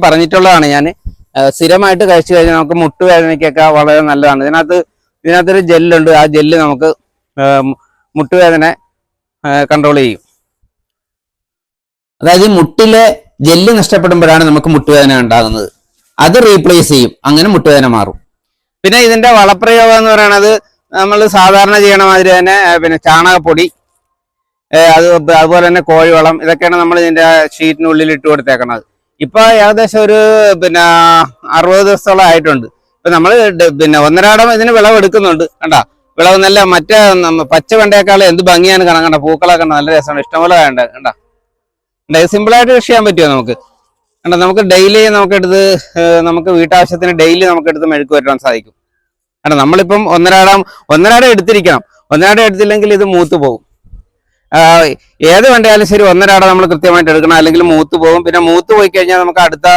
പറഞ്ഞിട്ടുള്ളതാണ് ഞാൻ. സ്ഥിരമായിട്ട് കഴിച്ചു കഴിഞ്ഞാൽ നമുക്ക് മുട്ടുവേദനയ്ക്കൊക്കെ വളരെ നല്ലതാണ്. ഇതിനകത്തൊരു ജെല്ലുണ്ട്. ആ ജെല്ല് നമുക്ക് മുട്ടുവേദന കൺട്രോൾ ചെയ്യും. അതായത് മുട്ടിലെ ജെല്ല് നഷ്ടപ്പെടുമ്പോഴാണ് നമുക്ക് മുട്ടുവേദന ഉണ്ടാകുന്നത്. അത് റീപ്ലേസ് ചെയ്യും, അങ്ങനെ മുട്ടുവേദന മാറും. പിന്നെ ഇതിന്റെ വളപ്രയോഗം എന്ന് പറയുന്നത് നമ്മൾ സാധാരണ ചെയ്യണ മാതിരി തന്നെ പിന്നെ ചാണകപ്പൊടി, അതുപോലെ തന്നെ കോഴിവളം, ഇതൊക്കെയാണ് നമ്മൾ ഇതിന്റെ ഷീറ്റിനുള്ളിൽ ഇട്ട് കൊടുത്തേക്കണത്. ഇപ്പൊ ഏകദേശം ഒരു 60 ദിവസത്തോളം ആയിട്ടുണ്ട്. ഇപ്പൊ നമ്മൾ ഒന്നരാടം ഇതിന് വിളവെടുക്കുന്നുണ്ട്. കണ്ടാ വിളവ് നല്ല മറ്റേ പച്ച വെണ്ടയേക്കാളും എന്ത് ഭംഗിയാണ് കാണാൻ. കണ്ട പൂക്കളൊക്കെ നല്ല രസമാണ്, ഇഷ്ടംപോലെ വേണ്ട. കണ്ടാ സിമ്പിളായിട്ട് കൃഷി ചെയ്യാൻ പറ്റുമോ നമുക്ക്? കണ്ടാ നമുക്ക് ഡെയിലി നമുക്ക് വീട്ടാവശ്യത്തിന് ഡെയിലി എടുത്ത് മെഴുക്ക് വരാൻ സാധിക്കും. കണ്ടാ നമ്മളിപ്പം ഒന്നരാടം എടുത്തിരിക്കണം. ഒന്നരാടം എടുത്തില്ലെങ്കിൽ ഇത് മൂത്ത് പോകും. ഏത് വെണ്ടയാലും ശരി ഒന്നരാടം നമ്മൾ കൃത്യമായിട്ട് എടുക്കണം, അല്ലെങ്കിൽ മൂത്ത് പോകും. പിന്നെ മൂത്ത് പോയി കഴിഞ്ഞാൽ നമുക്ക് അടുത്ത